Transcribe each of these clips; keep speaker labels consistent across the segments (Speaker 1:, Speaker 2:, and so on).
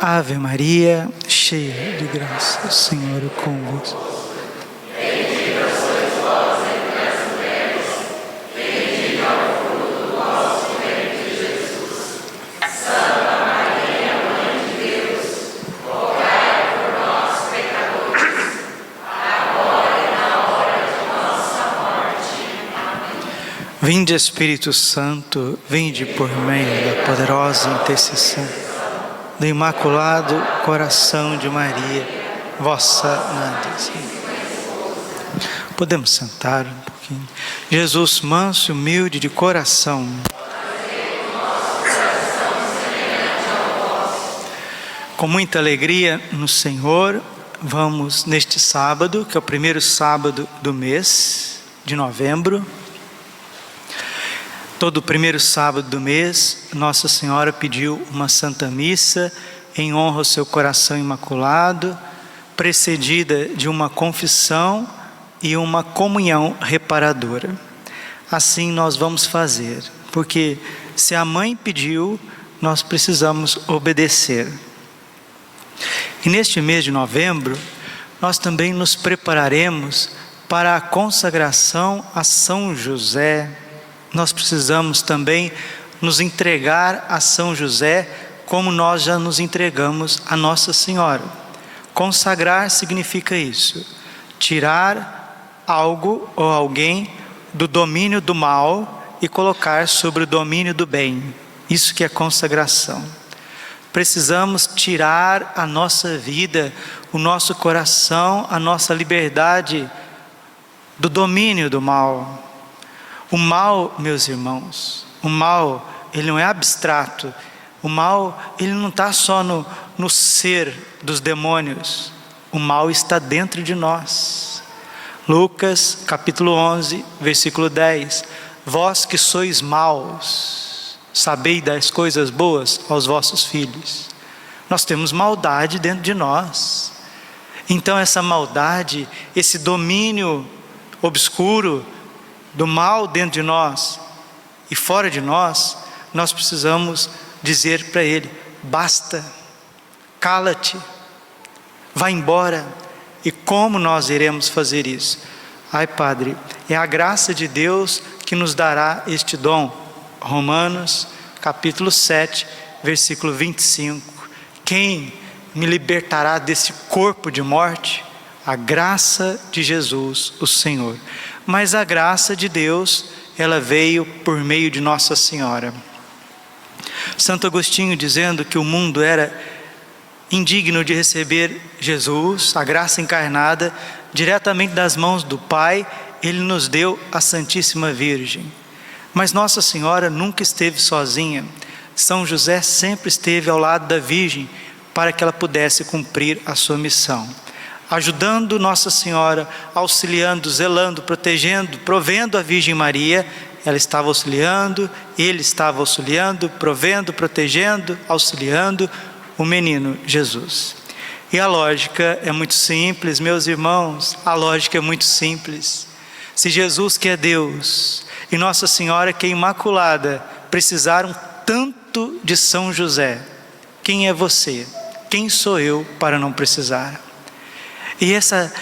Speaker 1: Ave Maria, cheia de graça, o Senhor é convosco.
Speaker 2: Bendita sois vós entre as mulheres, bendito é o fruto do vosso ventre, Jesus. Santa Maria, Mãe de Deus, rogai por nós, pecadores, agora e na hora de nossa morte. Amém.
Speaker 1: Vinde, Espírito Santo, vinde por meio da poderosa intercessão do Imaculado Coração de Maria, vossa Mãe. Podemos sentar um pouquinho. Jesus, manso e humilde de coração, com muita alegria no Senhor, vamos neste sábado, que é o primeiro sábado do mês de novembro. Todo primeiro sábado do mês, Nossa Senhora pediu uma Santa Missa em honra ao seu coração imaculado, precedida de uma confissão e uma comunhão reparadora. Assim nós vamos fazer, porque se a mãe pediu, nós precisamos obedecer. E neste mês de novembro, nós também nos prepararemos para a consagração a São José. Nós precisamos também nos entregar a São José, como nós já nos entregamos a Nossa Senhora. Consagrar significa isso: tirar algo ou alguém do domínio do mal e colocar sobre o domínio do bem. Isso que é consagração. Precisamos tirar a nossa vida, o nosso coração, a nossa liberdade do domínio do mal. O mal, meus irmãos, o mal, ele não é abstrato. O mal, ele não está só no ser dos demônios. O mal está dentro de nós. Lucas, capítulo 11, versículo 10. Vós que sois maus, sabei dar as coisas boas aos vossos filhos. Nós temos maldade dentro de nós. Então essa maldade, esse domínio obscuro do mal dentro de nós e fora de nós, nós precisamos dizer para ele: basta, cala-te, vá embora. E como nós iremos fazer isso? Ai, Padre, é a graça de Deus que nos dará este dom. Romanos, capítulo 7, versículo 25. Quem me libertará desse corpo de morte? A graça de Jesus, o Senhor. Mas a graça de Deus, ela veio por meio de Nossa Senhora. Santo Agostinho, dizendo que o mundo era indigno de receber Jesus, a graça encarnada, diretamente das mãos do Pai, Ele nos deu a Santíssima Virgem. Mas Nossa Senhora nunca esteve sozinha. São José sempre esteve ao lado da Virgem para que ela pudesse cumprir a sua missão. Ajudando Nossa Senhora, auxiliando, zelando, protegendo, provendo a Virgem Maria. Ela estava auxiliando, ele estava auxiliando, provendo, protegendo, auxiliando o menino Jesus. E a lógica é muito simples, meus irmãos, a lógica é muito simples. Se Jesus, que é Deus, e Nossa Senhora, que é Imaculada, precisaram tanto de São José, quem é você? Quem sou eu para não precisar? E essa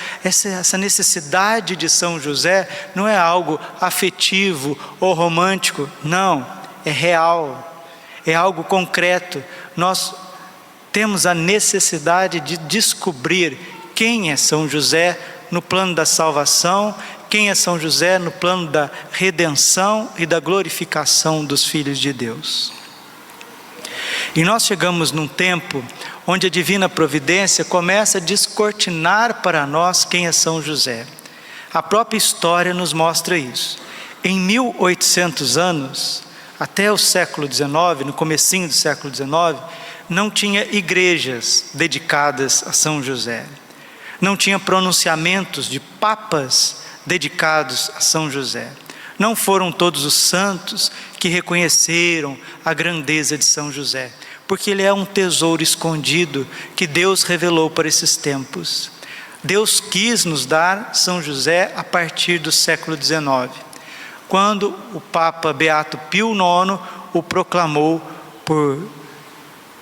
Speaker 1: necessidade de São José não é algo afetivo ou romântico, não, é real, é algo concreto. Nós temos a necessidade de descobrir quem é São José no plano da salvação, quem é São José no plano da redenção e da glorificação dos filhos de Deus. E nós chegamos num tempo onde a divina providência começa a descortinar para nós quem é São José. A própria história nos mostra isso. Em 1800 anos, até o século XIX, no comecinho do século XIX, não tinha igrejas dedicadas a São José. Não tinha pronunciamentos de papas dedicados a São José. Não foram todos os santos que reconheceram a grandeza de São José, porque ele é um tesouro escondido que Deus revelou para esses tempos. Deus quis nos dar São José a partir do século XIX, quando o Papa Beato Pio IX o proclamou por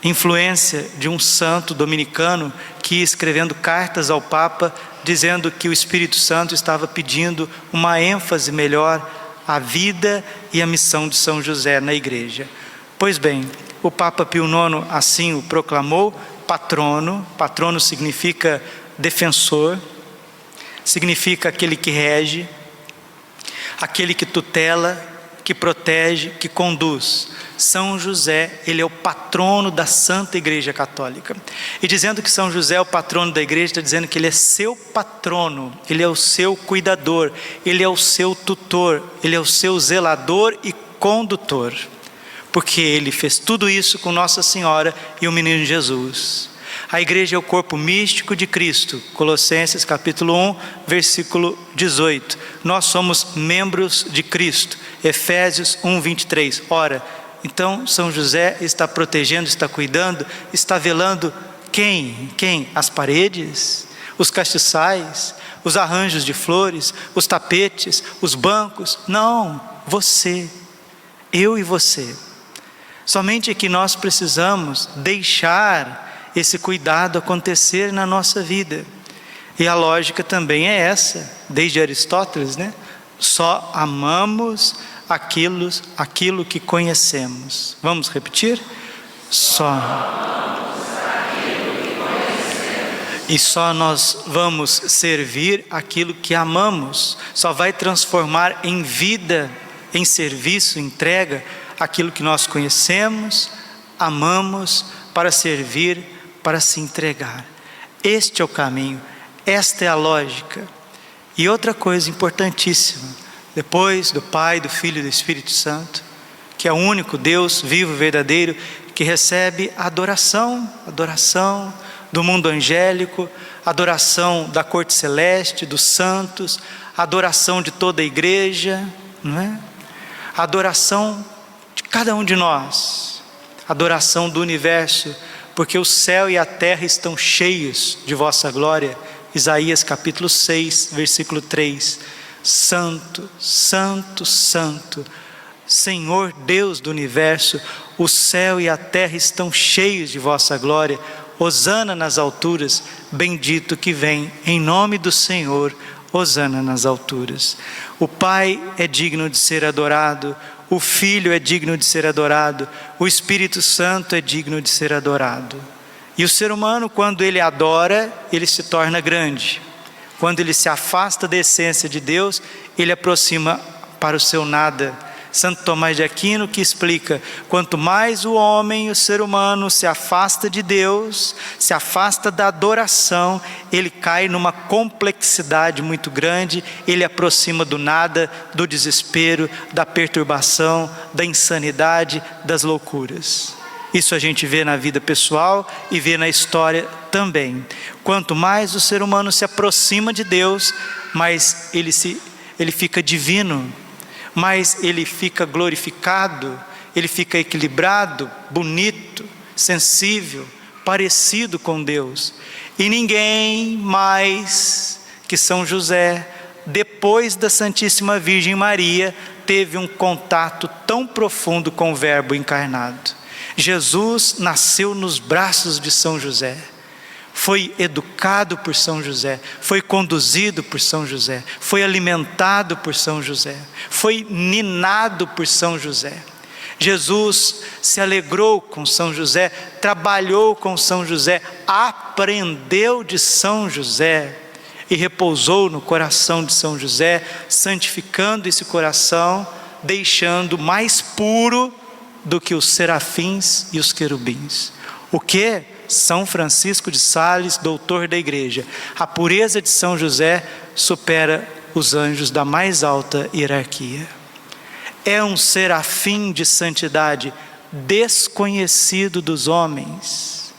Speaker 1: influência de um santo dominicano que ia escrevendo cartas ao Papa, dizendo que o Espírito Santo estava pedindo uma ênfase melhor à vida e à missão de São José na igreja. Pois bem, o Papa Pio IX assim o proclamou patrono. Patrono significa defensor, significa aquele que rege, aquele que tutela, que protege, que conduz. São José, ele é o patrono da Santa Igreja Católica. E dizendo que São José é o patrono da igreja, está dizendo que ele é seu patrono, ele é o seu cuidador, ele é o seu tutor, ele é o seu zelador e condutor. Porque ele fez tudo isso com Nossa Senhora e o menino Jesus. A igreja é o corpo místico de Cristo, Colossenses capítulo 1, versículo 18. Nós somos membros de Cristo, Efésios 1, 23. Ora, então São José está protegendo, está cuidando, está velando quem? Quem? As paredes, os castiçais, os arranjos de flores, os tapetes, os bancos? Não, você, eu e você. Somente que nós precisamos deixar esse cuidado acontecer na nossa vida. E a lógica também é essa, desde Aristóteles, né? Só amamos aquilo que conhecemos. Vamos repetir? Só amamos aquilo que conhecemos. E só nós vamos servir aquilo que amamos. Só vai transformar em vida, em serviço, entrega, aquilo que nós conhecemos, amamos, para servir, para se entregar. Este é o caminho, esta é a lógica. E outra coisa importantíssima, depois do Pai, do Filho e do Espírito Santo, que é o único Deus vivo, verdadeiro, que recebe a adoração do mundo angélico, adoração da corte celeste, dos santos, adoração de toda a igreja, não é? Adoração de cada um de nós, adoração do universo, porque o céu e a terra estão cheios de vossa glória. Isaías capítulo 6, versículo 3. Santo, santo, santo, Senhor Deus do universo, o céu e a terra estão cheios de vossa glória. Hosana nas alturas, bendito que vem em nome do Senhor, hosana nas alturas. O Pai é digno de ser adorado, o Filho é digno de ser adorado, o Espírito Santo é digno de ser adorado. E o ser humano, quando ele adora, ele se torna grande. Quando ele se afasta da essência de Deus, ele aproxima para o seu nada. Santo Tomás de Aquino que explica: quanto mais o homem, o ser humano, se afasta de Deus, se afasta da adoração, ele cai numa complexidade muito grande, ele aproxima do nada, do desespero, da perturbação, da insanidade, das loucuras. Isso a gente vê na vida pessoal e vê na história também. Quanto mais o ser humano se aproxima de Deus, mais ele fica divino, mais ele fica glorificado, ele fica equilibrado, bonito, sensível, parecido com Deus. E ninguém mais que São José, depois da Santíssima Virgem Maria, teve um contato tão profundo com o Verbo encarnado. Jesus nasceu nos braços de São José, foi educado por São José, foi conduzido por São José, foi alimentado por São José, foi ninado por São José. Jesus se alegrou com São José, trabalhou com São José, aprendeu de São José e repousou no coração de São José, santificando esse coração, deixando mais puro do que os serafins e os querubins. O que? São Francisco de Sales, doutor da igreja: a pureza de São José supera os anjos da mais alta hierarquia. É um serafim de santidade, desconhecido dos homens.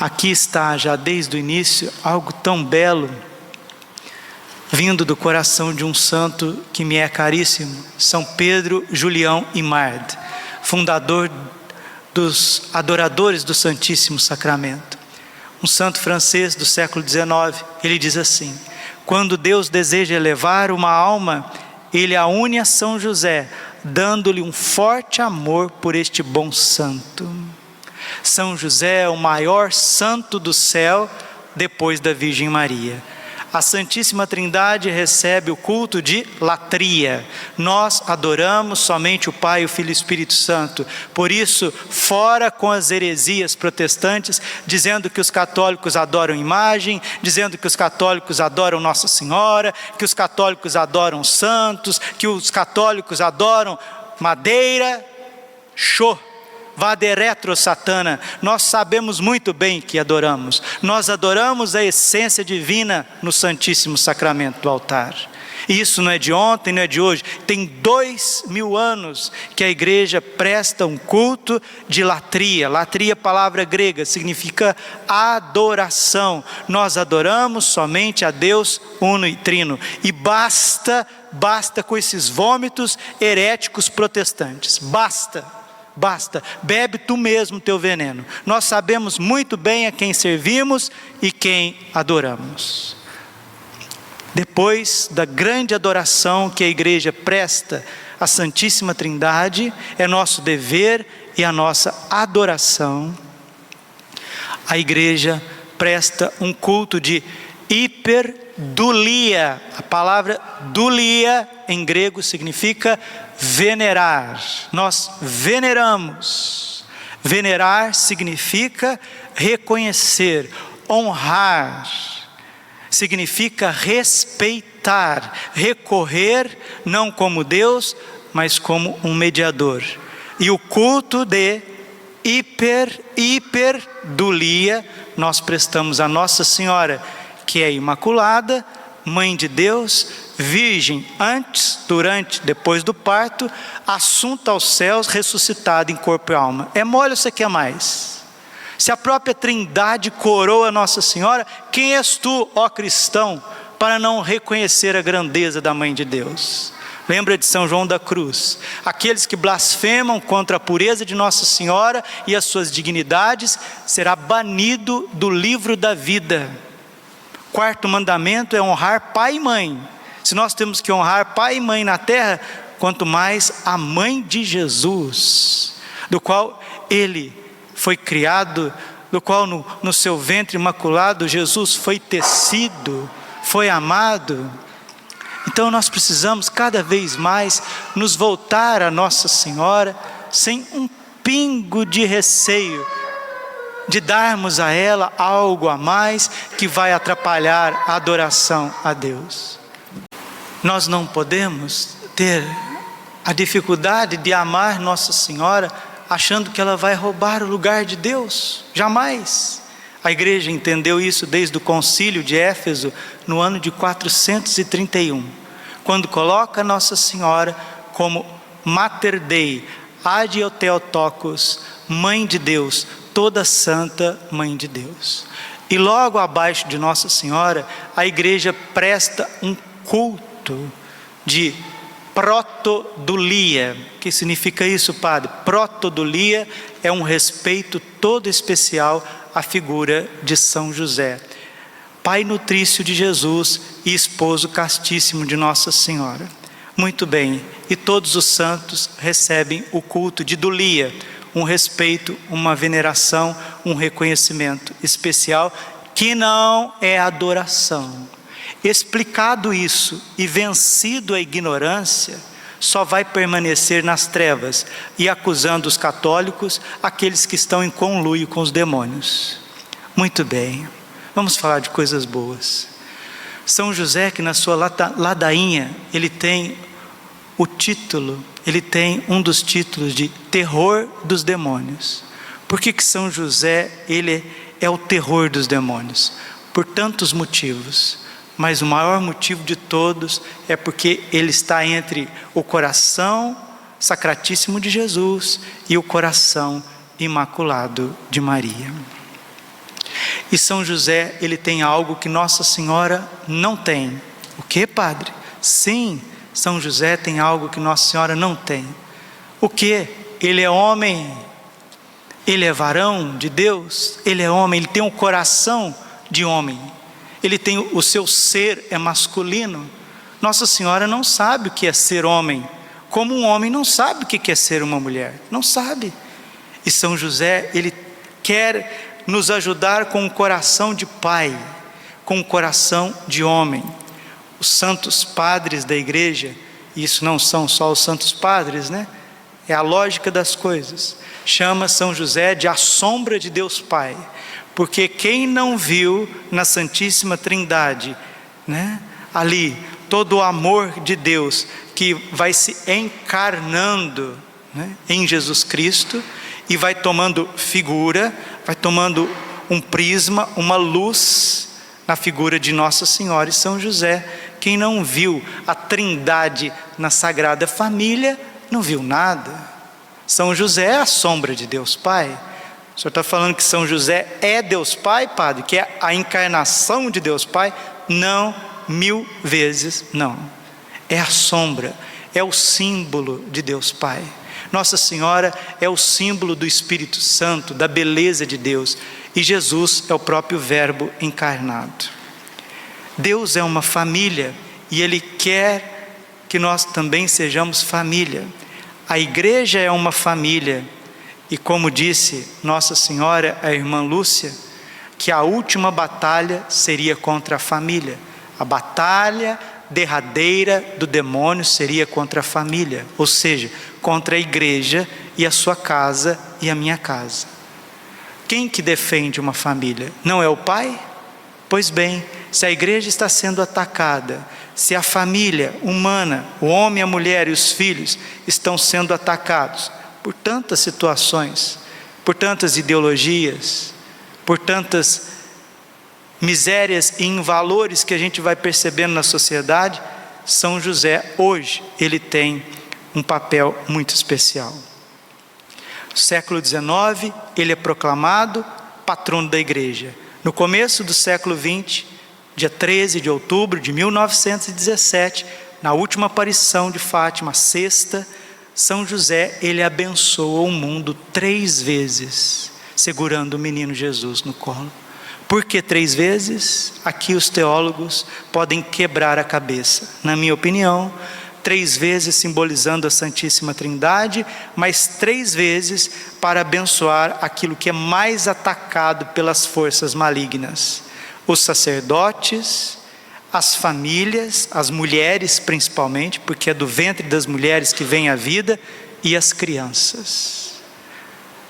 Speaker 1: Aqui está, já desde o início, algo tão belo, vindo do coração de um santo que me é caríssimo, São Pedro Julião Imard, fundador dos adoradores do Santíssimo Sacramento. Um santo francês do século XIX, ele diz assim: quando Deus deseja elevar uma alma, Ele a une a São José, dando-lhe um forte amor por este bom santo. São José é o maior santo do céu depois da Virgem Maria. A Santíssima Trindade recebe o culto de latria. Nós adoramos somente o Pai, o Filho e o Espírito Santo. Por isso, fora com as heresias protestantes, dizendo que os católicos adoram imagem, dizendo que os católicos adoram Nossa Senhora, que os católicos adoram santos, que os católicos adoram madeira. Show! Vade retro satana. Nós sabemos muito bem que adoramos. Nós adoramos a essência divina no Santíssimo Sacramento do altar. E isso não é de ontem, não é de hoje. Tem 2000 anos que a igreja presta um culto de latria. Latria, palavra grega, significa adoração. Nós adoramos somente a Deus uno e trino. E basta com esses vômitos heréticos protestantes. Basta, bebe tu mesmo teu veneno. Nós sabemos muito bem a quem servimos e quem adoramos. Depois da grande adoração que a igreja presta à Santíssima Trindade, é nosso dever e a nossa adoração. A igreja presta um culto de hiperdulia. A palavra dulia em grego significa venerar. Nós veneramos. Venerar significa reconhecer, honrar. Significa respeitar, recorrer não como Deus, mas como um mediador. E o culto de hiperdulia nós prestamos a Nossa Senhora, que é imaculada, Mãe de Deus, virgem antes, durante, depois do parto, assunta aos céus, ressuscitada em corpo e alma. É mole ou você quer mais? Se a própria Trindade coroa Nossa Senhora, quem és tu, ó cristão, para não reconhecer a grandeza da Mãe de Deus? Lembra de São João da Cruz? Aqueles que blasfemam contra a pureza de Nossa Senhora e as suas dignidades, será banido do livro da vida. Quarto mandamento é honrar pai e mãe. Se nós temos que honrar pai e mãe na terra, quanto mais a mãe de Jesus, do qual ele foi criado, do qual no seu ventre imaculado Jesus foi tecido, foi amado. Então nós precisamos cada vez mais nos voltar a Nossa Senhora sem um pingo de receio de darmos a ela algo a mais que vai atrapalhar a adoração a Deus. Nós não podemos ter a dificuldade de amar Nossa Senhora achando que ela vai roubar o lugar de Deus. Jamais. A igreja entendeu isso desde o concílio de Éfeso no ano de 431, quando coloca Nossa Senhora como Mater Dei, Ade Theotokos, Mãe de Deus, toda santa Mãe de Deus. E logo abaixo de Nossa Senhora, a igreja presta um culto de protodulia. O que significa isso, padre? Protodulia é um respeito todo especial à figura de São José, pai nutrício de Jesus e esposo castíssimo de Nossa Senhora. Muito bem, e todos os santos recebem o culto de dulia, um respeito, uma veneração, um reconhecimento especial, que não é adoração. Explicado isso e vencido a ignorância, só vai permanecer nas trevas e acusando os católicos, aqueles que estão em conluio com os demônios. Muito bem, vamos falar de coisas boas. São José, que na sua ladainha, ele tem o título, ele tem um dos títulos de terror dos demônios. Por que São José, ele é o terror dos demônios? Por tantos motivos, mas o maior motivo de todos é porque ele está entre o coração sacratíssimo de Jesus e o coração imaculado de Maria. E São José, ele tem algo que Nossa Senhora não tem. O que, padre? Sim, São José tem algo que Nossa Senhora não tem. O que? Ele é homem, ele é varão de Deus, ele é homem, ele tem um coração de homem, ele tem o seu ser é masculino. Nossa Senhora não sabe o que é ser homem, como um homem não sabe o que é ser uma mulher, não sabe. E São José, ele quer nos ajudar com um coração de pai, com um coração de homem. Os santos padres da igreja, e isso não são só os santos padres, né? É a lógica das coisas. Chama São José de a sombra de Deus Pai, porque quem não viu na Santíssima Trindade, né, ali, todo o amor de Deus que vai se encarnando, né, em Jesus Cristo, e vai tomando figura, vai tomando um prisma, uma luz na figura de Nossa Senhora e São José. Quem não viu a Trindade na Sagrada Família, não viu nada. São José é a sombra de Deus Pai. O senhor está falando que São José é Deus Pai, padre? Que é a encarnação de Deus Pai? Não, 1000 vezes não. É a sombra, é o símbolo de Deus Pai. Nossa Senhora é o símbolo do Espírito Santo, da beleza de Deus. E Jesus é o próprio Verbo encarnado. Deus é uma família e Ele quer que nós também sejamos família. A igreja é uma família e, como disse Nossa Senhora, a irmã Lúcia, que a última batalha seria contra a família. A batalha derradeira do demônio seria contra a família, ou seja, contra a igreja e a sua casa e a minha casa. Quem que defende uma família? Não é o pai? Pois bem, se a igreja está sendo atacada, se a família humana, o homem, a mulher e os filhos estão sendo atacados por tantas situações, por tantas ideologias, por tantas misérias e invalores que a gente vai percebendo na sociedade, São José hoje, ele tem um papel muito especial. No século XIX, ele é proclamado patrono da igreja. No começo do século XX, dia 13 de outubro de 1917, na última aparição de Fátima, sexta, São José, ele abençoou o mundo 3 vezes, segurando o menino Jesus no colo. Por que 3 vezes? Aqui os teólogos podem quebrar a cabeça. Na minha opinião, 3 vezes simbolizando a Santíssima Trindade, mas 3 vezes para abençoar aquilo que é mais atacado pelas forças malignas: os sacerdotes, as famílias, as mulheres principalmente, porque é do ventre das mulheres que vem a vida, e as crianças.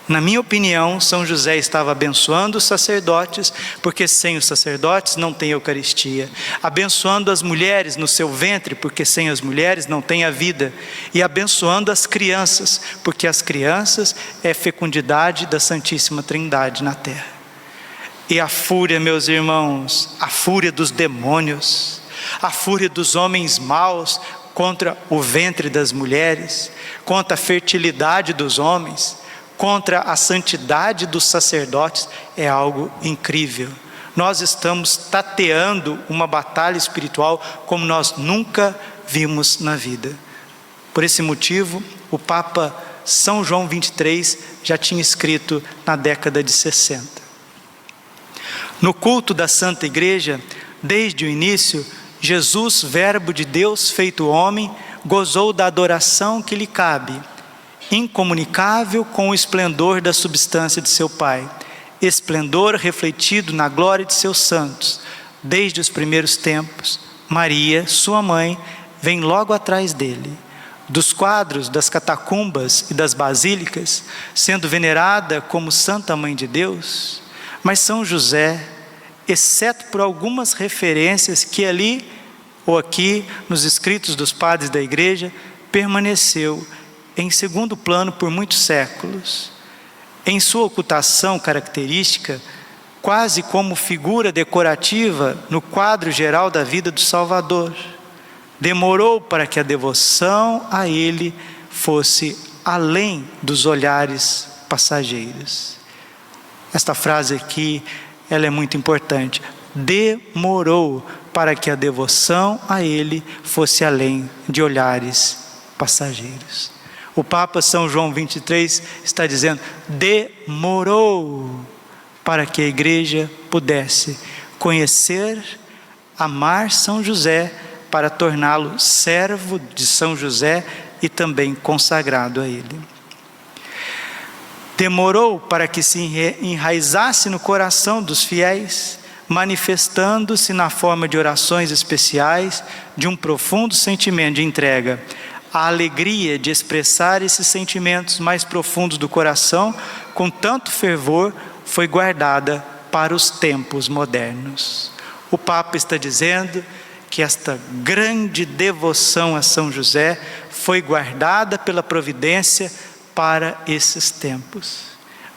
Speaker 1: Na minha opinião, São José estava abençoando os sacerdotes, porque sem os sacerdotes não tem Eucaristia. Abençoando as mulheres no seu ventre, porque sem as mulheres não tem a vida. E abençoando as crianças, porque as crianças é fecundidade da Santíssima Trindade na terra. E a fúria, meus irmãos, a fúria dos demônios, a fúria dos homens maus contra o ventre das mulheres, contra a fertilidade dos homens, contra a santidade dos sacerdotes, é algo incrível. Nós estamos tateando uma batalha espiritual como nós nunca vimos na vida. Por esse motivo, o Papa São João 23 já tinha escrito na década de 60. No culto da Santa Igreja, desde o início, Jesus, Verbo de Deus feito homem, gozou da adoração que lhe cabe, incomunicável com o esplendor da substância de seu Pai, esplendor refletido na glória de seus santos. Desde os primeiros tempos, Maria, sua mãe, vem logo atrás dele. Dos quadros das catacumbas e das basílicas, sendo venerada como Santa Mãe de Deus, mas São José, exceto por algumas referências que ali ou aqui nos escritos dos padres da igreja, permaneceu em segundo plano por muitos séculos. Em sua ocultação característica, quase como figura decorativa no quadro geral da vida do Salvador, demorou para que a devoção a ele fosse além dos olhares passageiros. Esta frase aqui, ela é muito importante. Demorou para que a devoção a ele fosse além de olhares passageiros. O Papa São João 23 está dizendo: demorou para que a igreja pudesse conhecer, amar São José, para torná-lo servo de São José e também consagrado a ele. Demorou para que se enraizasse no coração dos fiéis, manifestando-se na forma de orações especiais, de um profundo sentimento de entrega. A alegria de expressar esses sentimentos mais profundos do coração com tanto fervor foi guardada para os tempos modernos. O Papa está dizendo que esta grande devoção a São José foi guardada pela providência para esses tempos.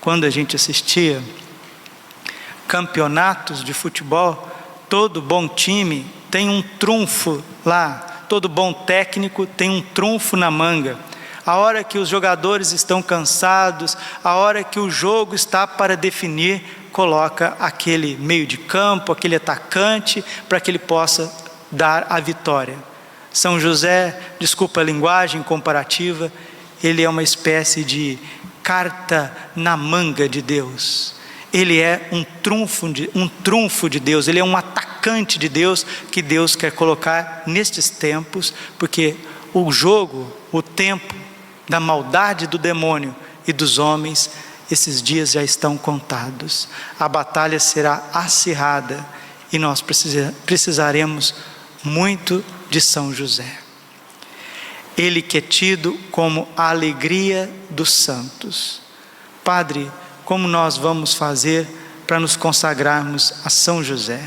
Speaker 1: Quando a gente assistia campeonatos de futebol, todo bom time tem um trunfo lá, todo bom técnico tem um trunfo na manga. A hora que os jogadores estão cansados, a hora que o jogo está para definir, coloca aquele meio de campo, aquele atacante, para que ele possa dar a vitória. São José, desculpa a linguagem comparativa, ele é uma espécie de carta na manga de Deus. Ele é um trunfo de Deus, ele é um atacante de Deus, que Deus quer colocar nestes tempos, porque o jogo, o tempo da maldade do demônio e dos homens, esses dias já estão contados. A batalha será acirrada e nós precisaremos muito de São José. Ele que é tido como a alegria dos santos. Padre, como nós vamos fazer para nos consagrarmos a São José?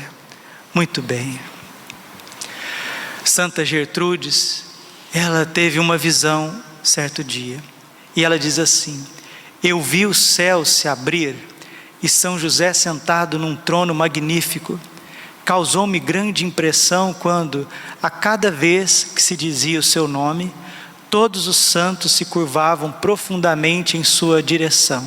Speaker 1: Muito bem. Santa Gertrudes, ela teve uma visão certo dia, e ela diz assim: eu vi o céu se abrir e São José sentado num trono magnífico. Causou-me grande impressão quando, a cada vez que se dizia o seu nome, todos os santos se curvavam profundamente em sua direção,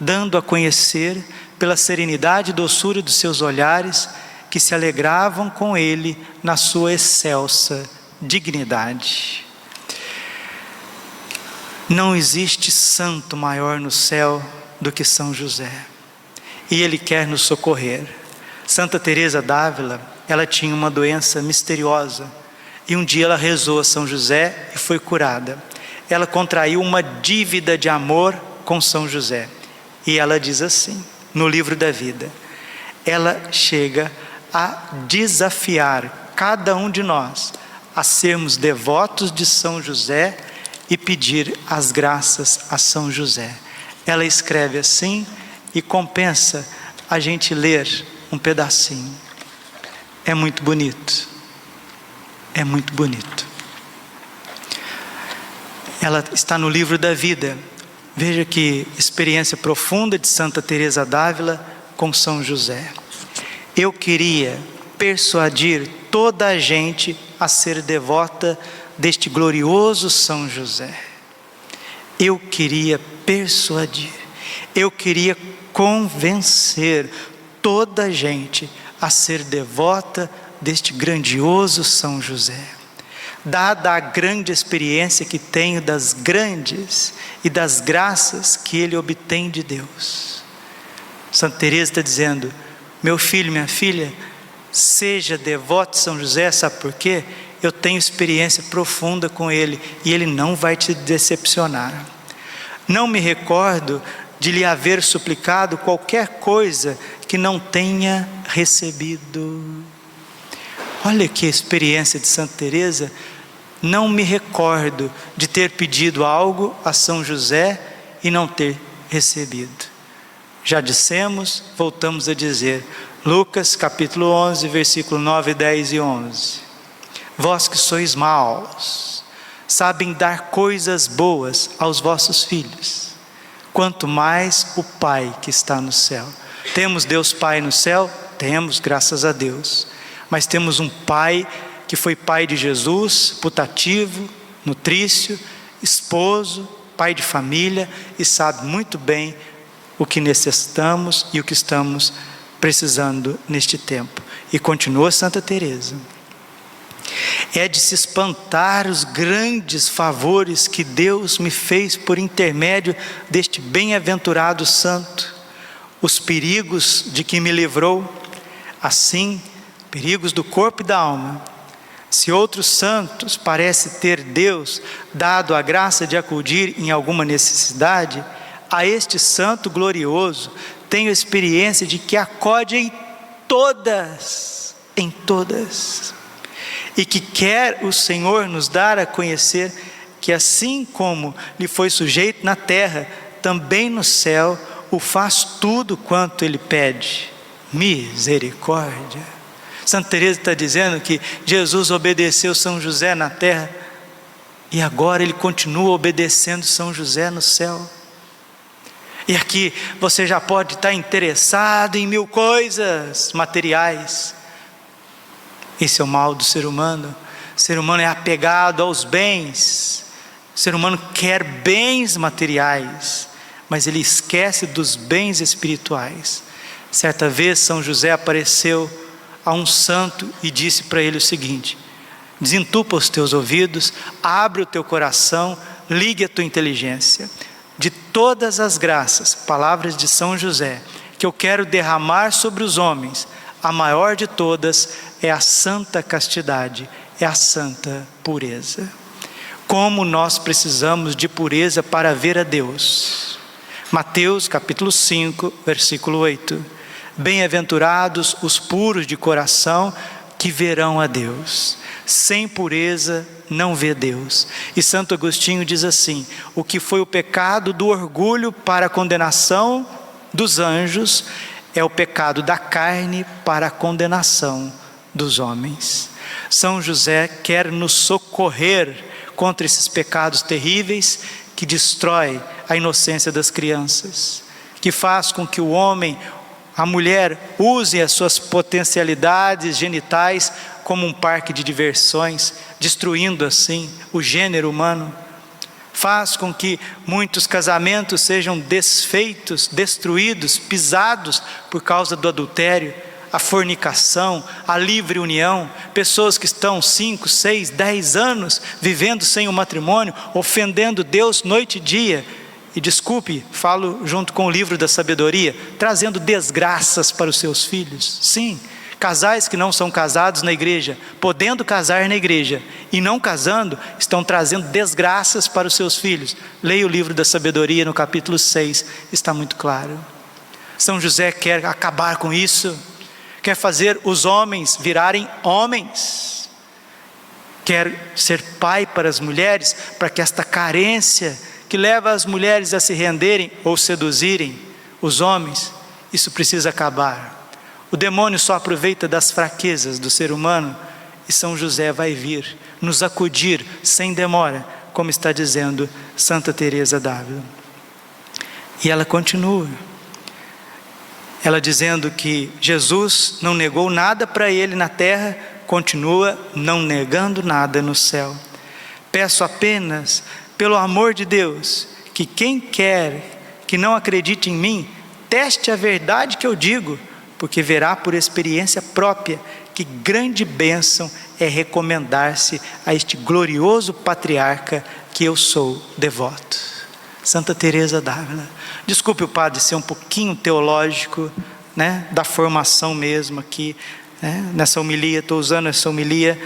Speaker 1: dando a conhecer, pela serenidade e doçura dos seus olhares, que se alegravam com ele na sua excelsa dignidade. Não existe santo maior no céu do que São José, e ele quer nos socorrer. Santa Teresa d'Ávila, ela tinha uma doença misteriosa, e um dia ela rezou a São José e foi curada. Ela contraiu uma dívida de amor com São José, e ela diz assim, no livro da vida, ela chega a desafiar cada um de nós a sermos devotos de São José e pedir as graças a São José. Ela escreve assim, e compensa a gente ler um pedacinho. É muito bonito. É muito bonito. Ela está no livro da vida. Veja que experiência profunda de Santa Teresa d'Ávila com São José. Eu queria persuadir toda a gente a ser devota deste glorioso São José. Eu queria persuadir, eu queria convencer toda a gente a ser devota deste grandioso São José. Dada a grande experiência que tenho das grandes e das graças que ele obtém de Deus. Santa Teresa está dizendo, meu filho, minha filha, seja devoto de São José, sabe por quê? Eu tenho experiência profunda com ele, e ele não vai te decepcionar. Não me recordo de lhe haver suplicado qualquer coisa que não tenha recebido. Olha que experiência de Santa Teresa. Não me recordo de ter pedido algo a São José e não ter recebido. Já dissemos, voltamos a dizer, Lucas capítulo 11, versículo 9, 10 e 11. Vós que sois maus, sabem dar coisas boas aos vossos filhos, quanto mais o Pai que está no céu. Temos Deus Pai no céu? Temos, graças a Deus. Mas temos um Pai que foi Pai de Jesus, putativo, nutrício, esposo, pai de família, e sabe muito bem o que necessitamos e o que estamos precisando neste tempo. E continua Santa Teresa. É de se espantar os grandes favores que Deus me fez por intermédio deste bem-aventurado santo, os perigos de que me livrou, assim, perigos do corpo e da alma. Se outros santos parecem ter Deus dado a graça de acudir em alguma necessidade, a este santo glorioso, tenho experiência de que acode em todas, e que quer o Senhor nos dar a conhecer que assim como lhe foi sujeito na terra, também no céu o faz tudo quanto ele pede. Misericórdia. Santa Teresa está dizendo que Jesus obedeceu São José na terra e agora ele continua obedecendo São José no céu. E aqui você já pode estar interessado em 1000 coisas materiais. Esse é o mal do ser humano. O ser humano é apegado aos bens. O ser humano quer bens materiais, mas ele esquece dos bens espirituais. Certa vez São José apareceu a um santo e disse para ele o seguinte: desentupa os teus ouvidos, abre o teu coração, ligue a tua inteligência. De todas as graças, palavras de São José, que eu quero derramar sobre os homens, a maior de todas é a santa castidade, é a santa pureza. Como nós precisamos de pureza para ver a Deus. Mateus capítulo 5, versículo 8. Bem-aventurados os puros de coração, que verão a Deus. Sem pureza não vê Deus. E Santo Agostinho diz assim: o que foi o pecado do orgulho para a condenação dos anjos, é o pecado da carne para a condenação dos homens. São José quer nos socorrer contra esses pecados terríveis que destrói a inocência das crianças, que faz com que o homem, a mulher, use as suas potencialidades genitais como um parque de diversões, destruindo assim o gênero humano. Faz com que muitos casamentos sejam desfeitos, destruídos, pisados por causa do adultério, a fornicação, a livre união. Pessoas que estão 5, 6, 10 anos vivendo sem o matrimônio, ofendendo Deus noite e dia. E desculpe, falo junto com o livro da sabedoria, trazendo desgraças para os seus filhos. Sim, casais que não são casados na igreja, podendo casar na igreja e não casando, estão trazendo desgraças para os seus filhos. Leia o livro da sabedoria no capítulo 6, está muito claro. São José quer acabar com isso, quer fazer os homens virarem homens, quer ser pai para as mulheres, para que esta carência que leva as mulheres a se renderem ou seduzirem os homens, isso precisa acabar. O demônio só aproveita das fraquezas do ser humano, e São José vai vir nos acudir sem demora, como está dizendo Santa Teresa d'Ávila. E ela continua, ela dizendo que Jesus não negou nada para ele na terra, continua não negando nada no céu. Peço apenas, pelo amor de Deus, que quem quer que não acredite em mim, teste a verdade que eu digo, porque verá por experiência própria que grande bênção é recomendar-se a este glorioso patriarca que eu sou devoto. Santa Teresa d'Ávila. Desculpe o padre ser um pouquinho teológico, né, da formação mesmo aqui, né, nessa homilia. Estou usando essa homilia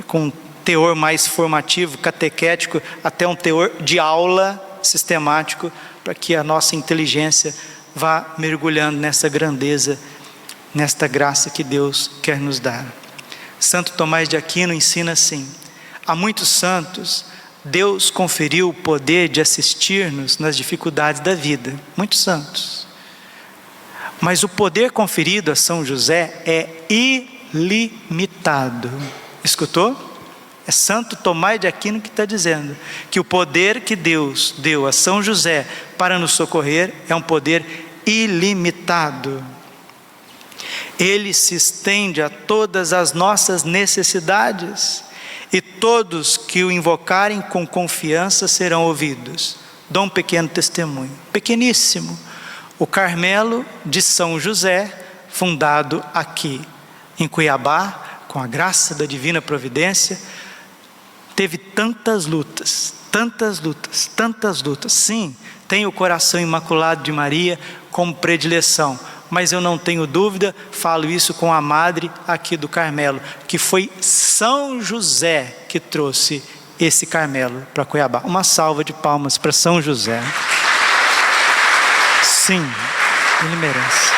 Speaker 1: com teor mais formativo, catequético, até um teor de aula sistemático, para que a nossa inteligência vá mergulhando nessa grandeza, nesta graça que Deus quer nos dar. Santo Tomás de Aquino ensina assim: a muitos santos Deus conferiu o poder de assistir-nos nas dificuldades da vida, muitos santos, mas o poder conferido a São José é ilimitado. Escutou? É Santo Tomás de Aquino que está dizendo que o poder que Deus deu a São José para nos socorrer é um poder ilimitado. Ele se estende a todas as nossas necessidades, e todos que o invocarem com confiança serão ouvidos. Dou um pequeno testemunho, pequeníssimo. O Carmelo de São José, fundado aqui em Cuiabá, com a graça da divina providência, teve tantas lutas. Sim, tem o coração imaculado de Maria como predileção, mas eu não tenho dúvida, falo isso com a madre aqui do Carmelo, que foi São José que trouxe esse Carmelo para Cuiabá. Uma salva de palmas para São José. Sim, ele merece.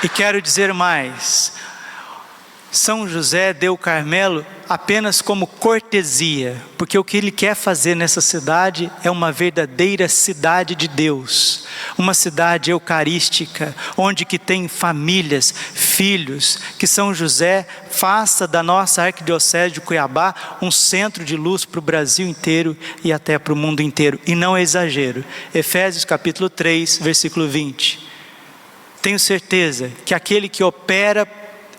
Speaker 1: E quero dizer mais: São José deu o Carmelo apenas como cortesia, porque o que ele quer fazer nessa cidade é uma verdadeira cidade de Deus, uma cidade eucarística, onde que tem famílias, filhos, que São José faça da nossa arquidiocese de Cuiabá um centro de luz para o Brasil inteiro e até para o mundo inteiro. E não é exagero. Efésios capítulo 3, versículo 20. Tenho certeza que aquele que opera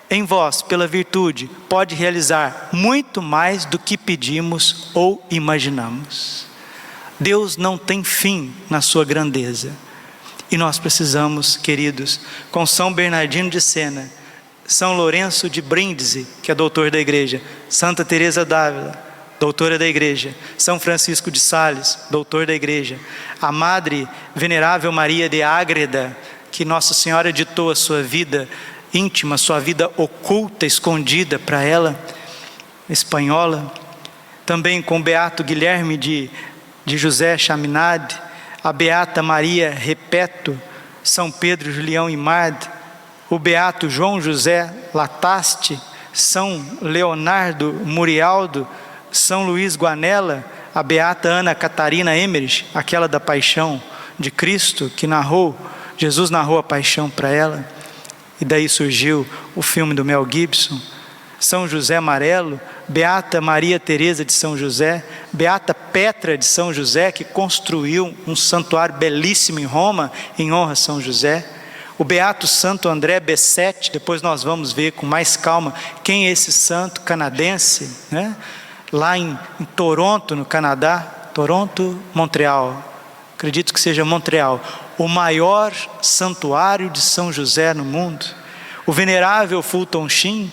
Speaker 1: em vós, pela virtude, pode realizar muito mais do que pedimos ou imaginamos. Deus não tem fim na sua grandeza. E nós precisamos, queridos, com São Bernardino de Sena, São Lourenço de Brindisi, que é doutor da igreja, Santa Teresa d'Ávila, doutora da igreja, São Francisco de Sales, doutor da igreja, a Madre Venerável Maria de Ágreda, que Nossa Senhora ditou a sua vida íntima, sua vida oculta, escondida para ela, espanhola. Também com o Beato Guilherme de José Chaminade, a Beata Maria Repeto, São Pedro Julião Imard, o Beato João José Lataste, São Leonardo Murialdo, São Luís Guanella, a Beata Ana Catarina Emmerich, aquela da paixão de Cristo, que Jesus narrou a paixão para ela. E daí surgiu o filme do Mel Gibson. São José Amarelo, Beata Maria Teresa de São José, Beata Petra de São José, que construiu um santuário belíssimo em Roma, em honra a São José. O Beato Santo André Bessette, depois nós vamos ver com mais calma quem é esse santo canadense, né? Lá em Toronto, no Canadá, Toronto, Montreal, acredito que seja Montreal, o maior santuário de São José no mundo. O venerável Fulton Sheen,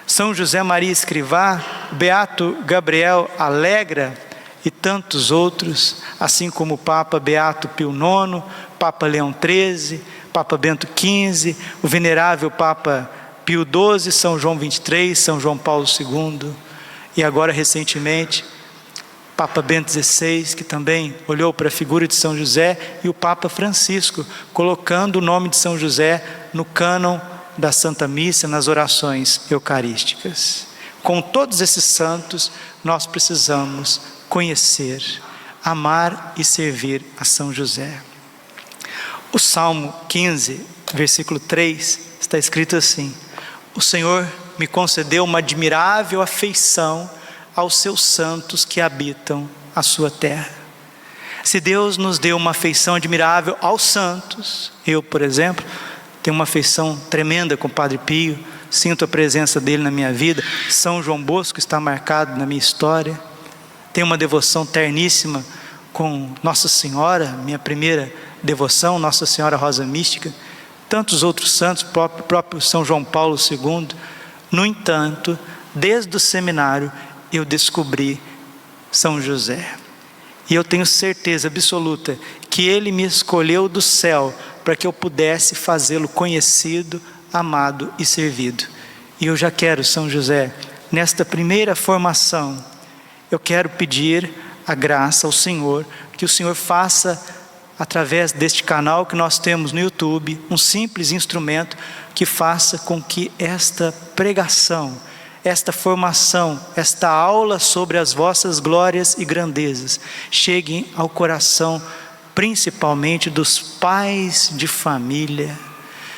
Speaker 1: São José Maria Escrivá, Beato Gabriel Alegra e tantos outros, assim como o Papa Beato Pio IX, Papa Leão XIII, Papa Bento XV, o venerável Papa Pio XII, São João XXIII, São João Paulo II, e agora recentemente Papa Bento XVI, que também olhou para a figura de São José, e o Papa Francisco, colocando o nome de São José no cânon da Santa Missa, nas orações eucarísticas. Com todos esses santos, nós precisamos conhecer, amar e servir a São José. O Salmo 15, versículo 3, está escrito assim: o Senhor me concedeu uma admirável afeição aos seus santos que habitam a sua terra. Se Deus nos deu uma afeição admirável aos santos, eu, por exemplo, tenho uma afeição tremenda com o Padre Pio, sinto a presença dele na minha vida. São João Bosco está marcado na minha história. Tenho uma devoção terníssima com Nossa Senhora, minha primeira devoção, Nossa Senhora Rosa Mística. Tantos outros santos, próprio São João Paulo II. No entanto, desde o seminário, eu descobri São José, e eu tenho certeza absoluta que Ele me escolheu do céu para que eu pudesse fazê-lo conhecido, amado e servido. E eu já quero, São José, nesta primeira formação, eu quero pedir a graça ao Senhor, que o Senhor faça, através deste canal que nós temos no YouTube, um simples instrumento que faça com que esta pregação, esta formação, esta aula sobre as vossas glórias e grandezas cheguem ao coração principalmente dos pais de família,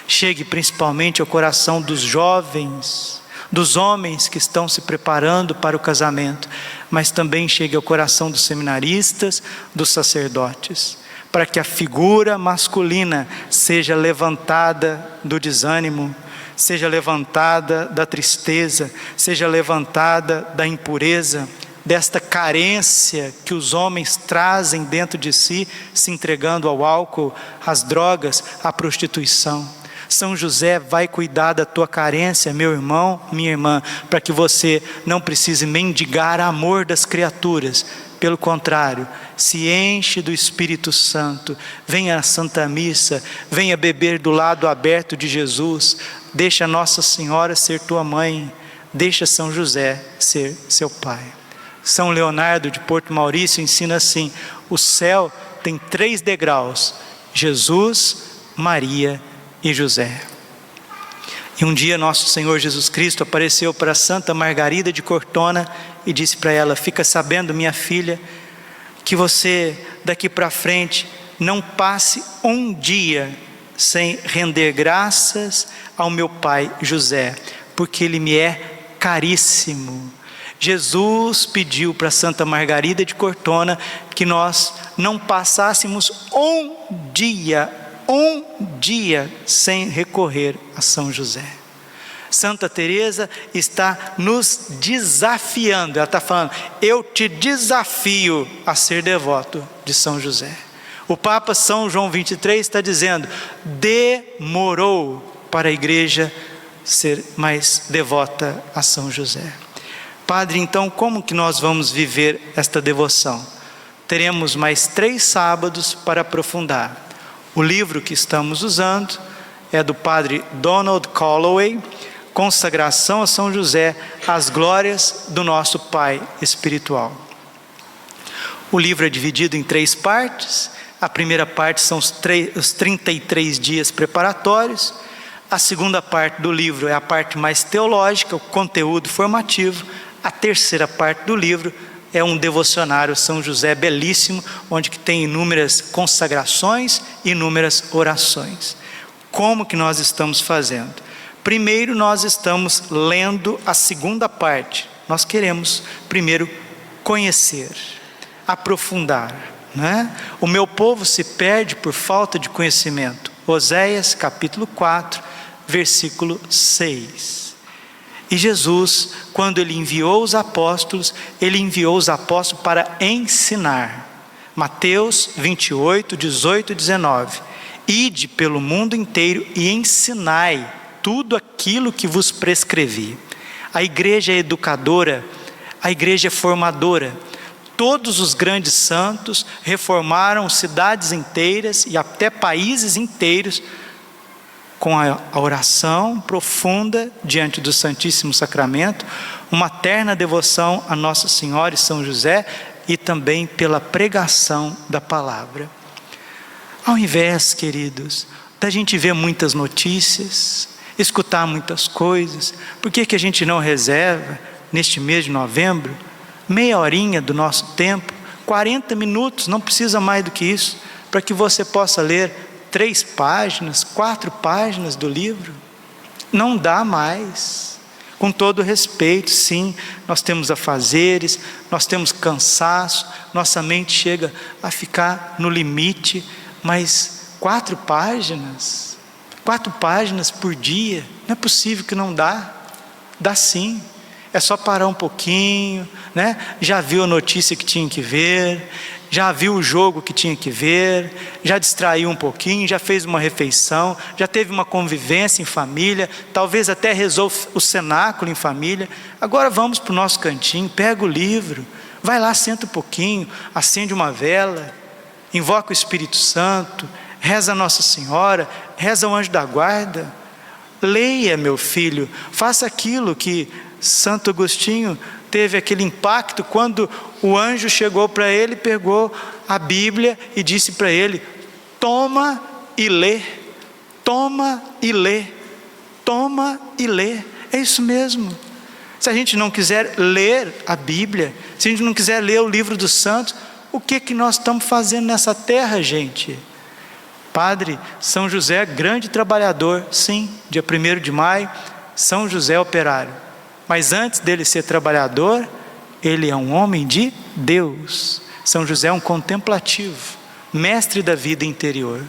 Speaker 1: chegue principalmente ao coração dos jovens, dos homens que estão se preparando para o casamento, mas também chegue ao coração dos seminaristas, dos sacerdotes, para que a figura masculina seja levantada do desânimo, seja levantada da tristeza, seja levantada da impureza, desta carência que os homens trazem dentro de si, se entregando ao álcool, às drogas, à prostituição. São José vai cuidar da tua carência, meu irmão, minha irmã, para que você não precise mendigar amor das criaturas. Pelo contrário, se enche do Espírito Santo, venha à Santa Missa, venha beber do lado aberto de Jesus, deixa Nossa Senhora ser tua mãe, deixa São José ser seu pai. São Leonardo de Porto Maurício ensina assim: O céu tem 3 degraus: Jesus, Maria e José. E um dia nosso Senhor Jesus Cristo apareceu para Santa Margarida de Cortona e disse para ela: fica sabendo, minha filha, que você daqui para frente não passe um dia sem render graças ao meu pai José, porque ele me é caríssimo. Jesus pediu para Santa Margarida de Cortona que nós não passássemos um dia sem recorrer a São José. Santa Teresa está nos desafiando, ela está falando: eu te desafio a ser devoto de São José. O Papa São João 23 está dizendo: demorou para a igreja ser mais devota a São José. Padre, então como que nós vamos viver esta devoção? Teremos mais 3 sábados para aprofundar. O livro que estamos usando é do padre Donald Calloway, Consagração a São José, as glórias do nosso Pai espiritual. O livro é dividido em 3 partes. A primeira parte são os 33 dias preparatórios. A segunda parte do livro é a parte mais teológica, o conteúdo formativo. A terceira parte do livro é um devocionário São José belíssimo, onde que tem inúmeras consagrações e inúmeras orações. Como que nós estamos fazendo? Primeiro, nós estamos lendo a segunda parte. Nós queremos primeiro conhecer, aprofundar, né? O meu povo se perde por falta de conhecimento. Oséias capítulo 4, versículo 6. E Jesus, quando ele enviou os apóstolos para ensinar. Mateus 28, 18 e 19. Ide pelo mundo inteiro e ensinai tudo aquilo que vos prescrevi. A igreja é educadora, a igreja é formadora. Todos os grandes santos reformaram cidades inteiras e até países inteiros com a oração profunda diante do Santíssimo Sacramento, uma terna devoção a Nossa Senhora e São José e também pela pregação da palavra. Ao invés, queridos, da gente ver muitas notícias, escutar muitas coisas, por que a gente não reserva, neste mês de novembro, meia horinha do nosso tempo, 40 minutos, não precisa mais do que isso, para que você possa ler 3 páginas, 4 páginas do livro? Não dá mais. Com todo respeito, sim, nós temos afazeres, nós temos cansaço, nossa mente chega a ficar no limite, mas 4 páginas por dia, não é possível que não dá. Dá sim. É só parar um pouquinho, né? Já viu a notícia que tinha que ver, já viu o jogo que tinha que ver, já distraiu um pouquinho, já fez uma refeição, já teve uma convivência em família, talvez até rezou o cenáculo em família. Agora vamos para o nosso cantinho, pega o livro, vai lá, senta um pouquinho, acende uma vela, invoca o Espírito Santo, reza a Nossa Senhora, reza o anjo da guarda. Leia, meu filho, faça aquilo que Santo Agostinho teve aquele impacto quando o anjo chegou para ele, pegou a Bíblia e disse para ele: toma e lê, toma e lê, toma e lê. É isso mesmo. Se a gente não quiser ler a Bíblia, se a gente não quiser ler o livro dos santos, o que nós estamos fazendo nessa terra, gente? Padre São José, grande trabalhador, sim, dia 1º de maio, São José operário. Mas antes dele ser trabalhador, ele é um homem de Deus. São José é um contemplativo, mestre da vida interior.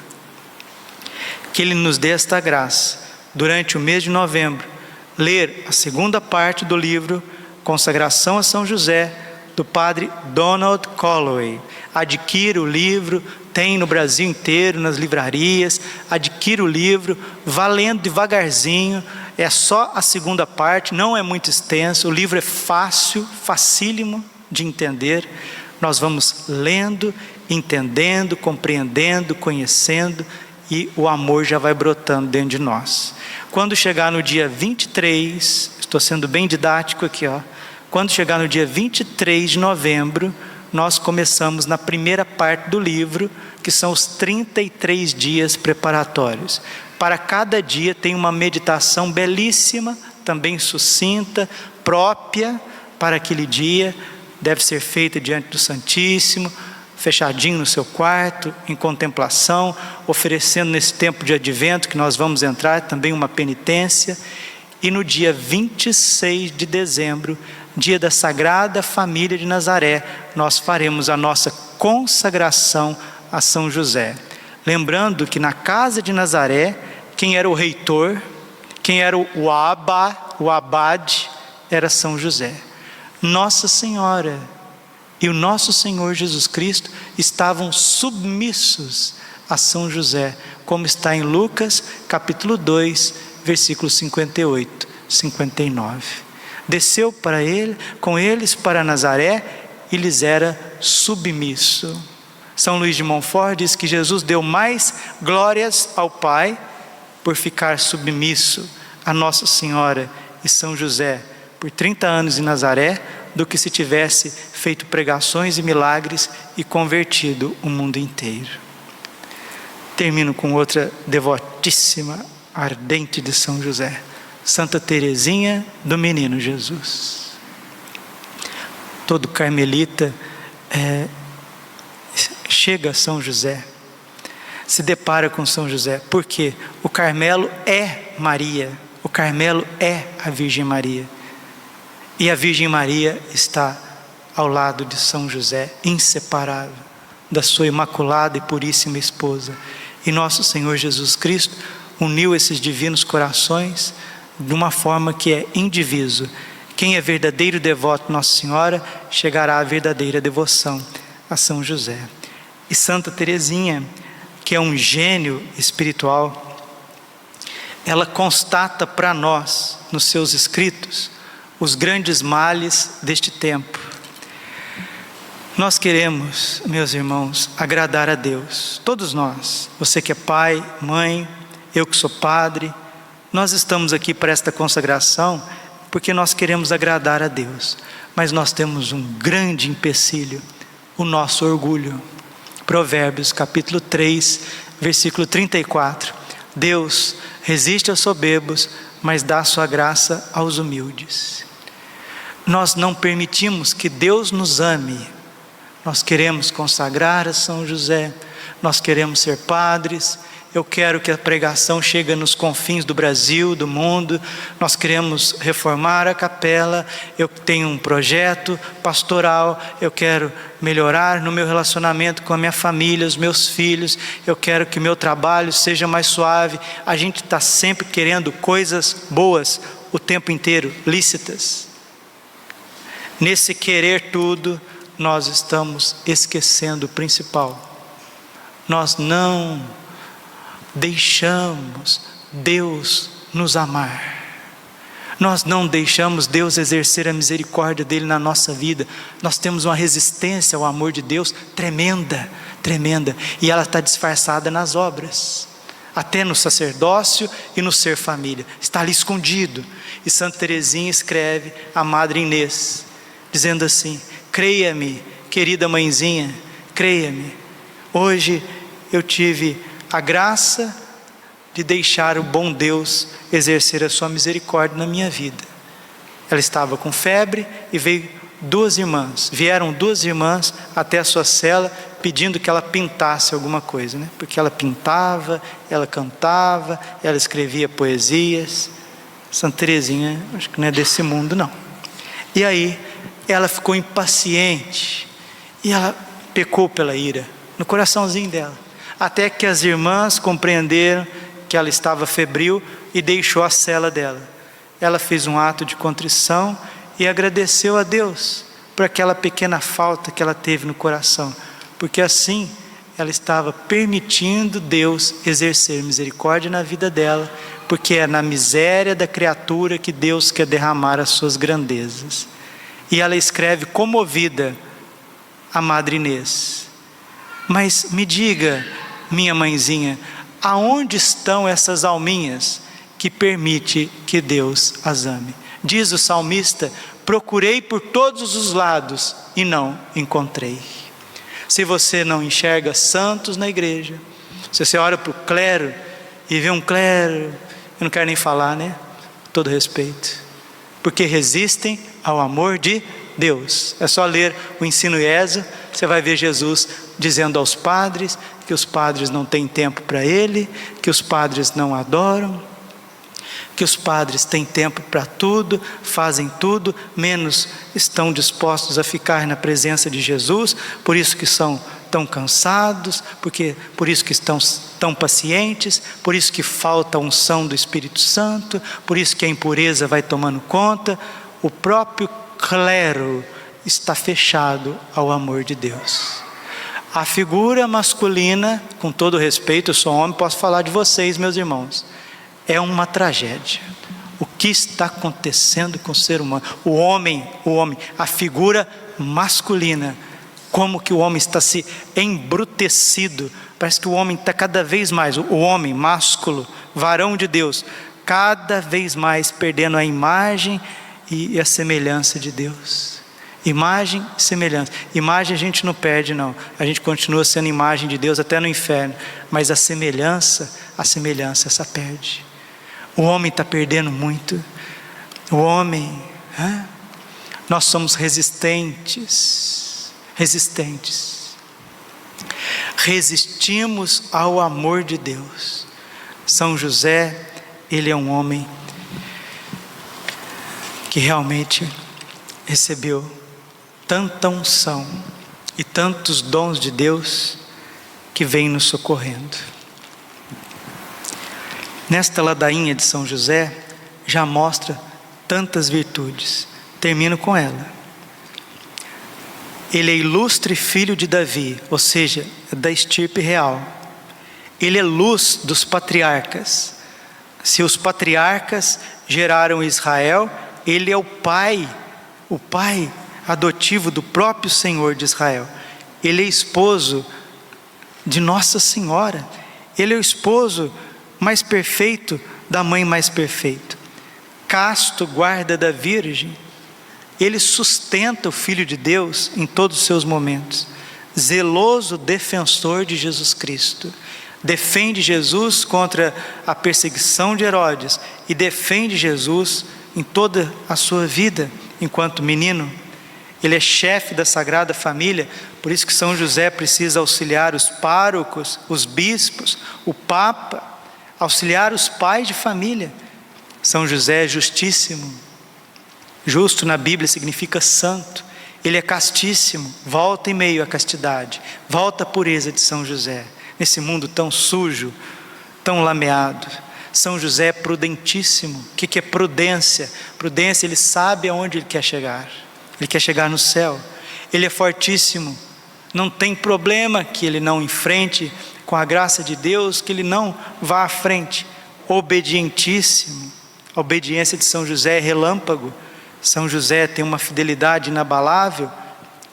Speaker 1: Que ele nos dê esta graça, durante o mês de novembro, ler a segunda parte do livro Consagração a São José, do padre Donald Calloway. Adquira o livro, tem no Brasil inteiro, nas livrarias. Adquira o livro, vá lendo devagarzinho. É só a segunda parte, não é muito extenso. O livro é fácil, facílimo de entender. Nós vamos lendo, entendendo, compreendendo, conhecendo, e o amor já vai brotando dentro de nós. Quando chegar no dia 23, estou sendo bem didático aqui, quando chegar no dia 23 de novembro, nós começamos na primeira parte do livro, que são os 33 dias preparatórios. Para cada dia tem uma meditação belíssima, também sucinta, própria para aquele dia, deve ser feita diante do Santíssimo, fechadinho no seu quarto, em contemplação, oferecendo nesse tempo de advento que nós vamos entrar também uma penitência. E no dia 26 de dezembro, dia da Sagrada Família de Nazaré, nós faremos a nossa consagração a São José. Lembrando que na casa de Nazaré, quem era o reitor, quem era o abade, era São José. Nossa Senhora e o nosso Senhor Jesus Cristo estavam submissos a São José, como está em Lucas capítulo 2, versículos 58, 59. Desceu com eles para Nazaré e lhes era submisso. São Luís de Montfort diz que Jesus deu mais glórias ao Pai por ficar submisso a Nossa Senhora e São José por 30 anos em Nazaré, do que se tivesse feito pregações e milagres e convertido o mundo inteiro. Termino com outra devotíssima, ardente de São José, Santa Teresinha do Menino Jesus. Todo carmelita chega a São José, se depara com São José, porque o Carmelo é Maria, o Carmelo é a Virgem Maria, e a Virgem Maria está ao lado de São José, inseparável da sua imaculada e puríssima esposa. E nosso Senhor Jesus Cristo uniu esses divinos corações de uma forma que é indiviso. Quem é verdadeiro devoto de Nossa Senhora chegará à verdadeira devoção a São José. E Santa Teresinha, que é um gênio espiritual, ela constata para nós, nos seus escritos, os grandes males deste tempo. Nós queremos, meus irmãos, agradar a Deus, todos nós, você que é pai, mãe, eu que sou padre, nós estamos aqui para esta consagração porque nós queremos agradar a Deus, mas nós temos um grande empecilho, o nosso orgulho. Provérbios capítulo 3, versículo 34, Deus resiste aos soberbos, mas dá sua graça aos humildes. Nós não permitimos que Deus nos ame. Nós queremos consagrar a São José, nós queremos ser padres, eu quero que a pregação chegue nos confins do Brasil, do mundo, nós queremos reformar a capela, eu tenho um projeto pastoral, eu quero melhorar no meu relacionamento com a minha família, os meus filhos, eu quero que o meu trabalho seja mais suave. A gente está sempre querendo coisas boas o tempo inteiro, lícitas. Nesse querer tudo, nós estamos esquecendo o principal. Nós não deixamos Deus nos amar. Nós não deixamos Deus exercer a misericórdia dele na nossa vida. Nós temos uma resistência ao amor de Deus tremenda, tremenda. E ela está disfarçada nas obras, até no sacerdócio e no ser família. Está ali escondido. E Santa Teresinha escreve à Madre Inês, dizendo assim: creia-me, querida mãezinha, creia-me. Hoje eu tive a graça de deixar o bom Deus exercer a sua misericórdia na minha vida. Ela estava com febre e vieram duas irmãs até a sua cela pedindo que ela pintasse alguma coisa, né? Porque ela pintava, ela cantava, ela escrevia poesias. Santa Teresinha, acho que não é desse mundo não. E aí ela ficou impaciente e ela pecou pela ira no coraçãozinho dela, até que as irmãs compreenderam que ela estava febril e deixou a cela dela. Ela fez um ato de contrição e agradeceu a Deus por aquela pequena falta que ela teve no coração, porque assim ela estava permitindo Deus exercer misericórdia na vida dela, porque é na miséria da criatura que Deus quer derramar as suas grandezas. E ela escreve comovida a Madre Inês: mas me diga, minha mãezinha, aonde estão essas alminhas que permite que Deus as ame? Diz o salmista: procurei por todos os lados e não encontrei. Se você não enxerga santos na igreja, se você olha para o clero e vê um clero, eu não quero nem falar, né? Todo respeito, porque resistem ao amor de Deus. É só ler o ensino IESA, você vai ver Jesus dizendo aos padres que os padres não têm tempo para Ele, que os padres não adoram, que os padres têm tempo para tudo, fazem tudo, menos estão dispostos a ficar na presença de Jesus, por isso que são tão cansados, por isso que estão tão pacientes, por isso que falta a unção do Espírito Santo, por isso que a impureza vai tomando conta. O próprio clero está fechado ao amor de Deus. A figura masculina, com todo respeito, eu sou homem, posso falar de vocês, meus irmãos, é uma tragédia. O que está acontecendo com o ser humano? O homem, a figura masculina, como que o homem está se embrutecido. Parece que o homem está cada vez mais, o homem másculo, varão de Deus, cada vez mais perdendo a imagem e a semelhança de Deus. Imagem e semelhança. Imagem a gente não perde não, a gente continua sendo imagem de Deus até no inferno, mas a semelhança essa perde. O homem está perdendo muito. O homem, nós somos resistentes. Resistimos ao amor de Deus. São José, ele é um homem que realmente recebeu tanta unção e tantos dons de Deus que vem nos socorrendo. Nesta ladainha de São José já mostra tantas virtudes. Termino com ela. Ele é ilustre filho de Davi, ou seja, da estirpe real. Ele é luz dos patriarcas. Se os patriarcas geraram Israel, ele é o pai adotivo do próprio Senhor de Israel. Ele é esposo de Nossa Senhora. Ele é o esposo mais perfeito da mãe mais perfeita. Casto guarda da Virgem. Ele sustenta o Filho de Deus em todos os seus momentos. Zeloso defensor de Jesus Cristo. Defende Jesus contra a perseguição de Herodes e defende Jesus em toda a sua vida enquanto menino. Ele é chefe da Sagrada Família, por isso que São José precisa auxiliar os párocos, os bispos, o Papa, auxiliar os pais de família. São José é justíssimo. Justo na Bíblia significa santo. Ele é castíssimo, volta em meio à castidade, volta à pureza de São José. Nesse mundo tão sujo, tão lameado, São José é prudentíssimo. O que é prudência? Prudência, ele sabe aonde ele quer chegar. Ele quer chegar no céu. Ele é fortíssimo. Não tem problema que ele não enfrente, com a graça de Deus, que ele não vá à frente. Obedientíssimo. A obediência de São José é relâmpago. São José tem uma fidelidade inabalável.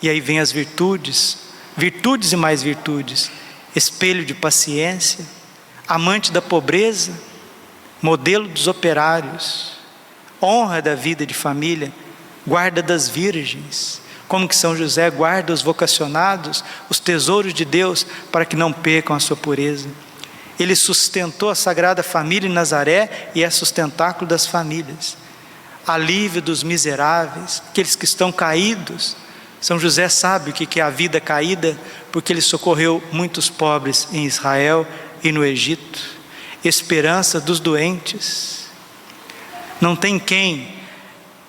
Speaker 1: E aí vem as virtudes. Virtudes e mais virtudes. Espelho de paciência. Amante da pobreza. Modelo dos operários. Honra da vida de família. Guarda das virgens. Como que São José guarda os vocacionados, os tesouros de Deus, para que não percam a sua pureza. Ele sustentou a Sagrada Família em Nazaré e é sustentáculo das famílias. Alívio dos miseráveis, aqueles que estão caídos. São José sabe o que é a vida caída, porque ele socorreu muitos pobres em Israel e no Egito. Esperança dos doentes. Não tem quem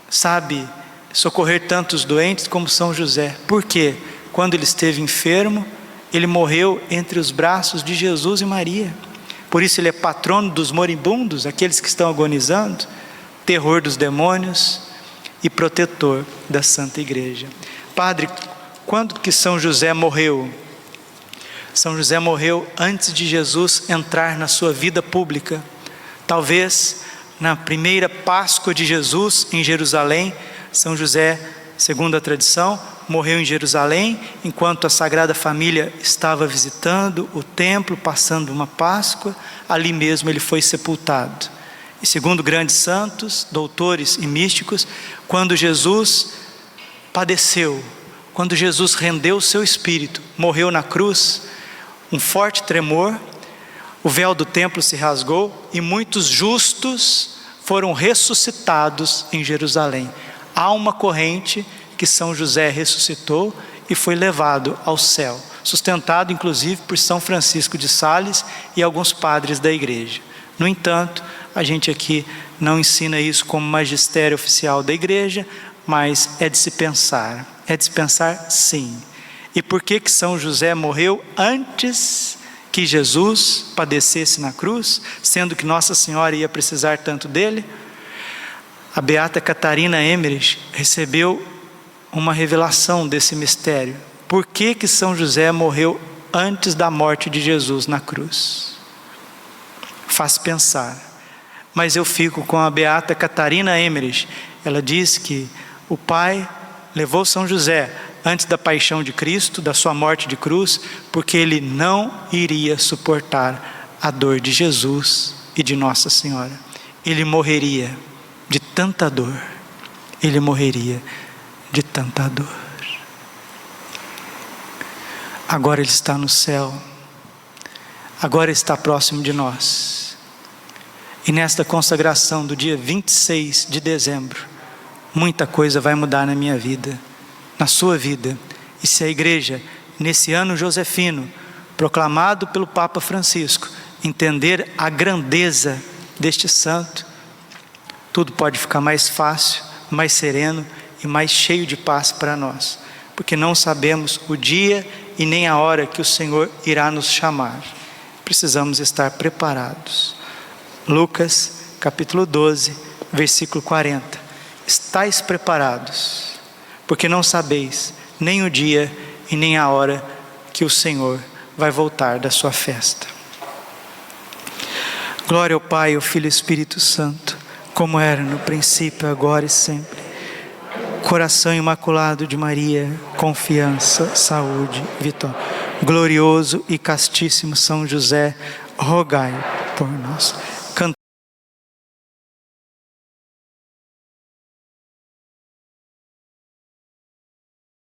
Speaker 1: sabe socorrer tantos doentes como São José. Por quê? Quando ele esteve enfermo, ele morreu entre os braços de Jesus e Maria. Por isso ele é patrono dos moribundos, aqueles que estão agonizando, terror dos demônios e protetor da Santa Igreja. Padre, quando que São José morreu? São José morreu antes de Jesus entrar na sua vida pública. Talvez na primeira Páscoa de Jesus em Jerusalém. São José, segundo a tradição, morreu em Jerusalém, enquanto a Sagrada Família estava visitando o templo, passando uma Páscoa. Ali mesmo ele foi sepultado. E segundo grandes santos, doutores e místicos, quando Jesus padeceu, quando Jesus rendeu o seu espírito, morreu na cruz, um forte tremor, o véu do templo se rasgou e muitos justos foram ressuscitados em Jerusalém. Há uma corrente que São José ressuscitou e foi levado ao céu, sustentado inclusive por São Francisco de Sales e alguns padres da igreja. No entanto, a gente aqui não ensina isso como magistério oficial da igreja, mas é de se pensar sim. E por que São José morreu antes que Jesus padecesse na cruz, sendo que Nossa Senhora ia precisar tanto dele? A beata Catarina Emmerich recebeu uma revelação desse mistério. Por que São José morreu antes da morte de Jesus na cruz? Faz pensar. Mas eu fico com a beata Catarina Emmerich. Ela diz que o Pai levou São José antes da paixão de Cristo, da sua morte de cruz, porque ele não iria suportar a dor de Jesus e de Nossa Senhora. Ele morreria de tanta dor. Ele morreria de tanta dor. Agora ele está no céu. Agora está próximo de nós. E nesta consagração do dia 26 de dezembro, muita coisa vai mudar na minha vida, na sua vida. E se a igreja, nesse ano josefino, proclamado pelo Papa Francisco, entender a grandeza deste santo, tudo pode ficar mais fácil, mais sereno e mais cheio de paz para nós, porque não sabemos o dia e nem a hora que o Senhor irá nos chamar. Precisamos estar preparados. Lucas capítulo 12, versículo 40. Estais preparados, porque não sabeis nem o dia e nem a hora que o Senhor vai voltar da sua festa. Glória ao Pai, ao Filho e ao Espírito Santo, como era no princípio, agora e sempre. Coração imaculado de Maria, confiança, saúde, vitória. Glorioso e castíssimo São José, rogai por nós.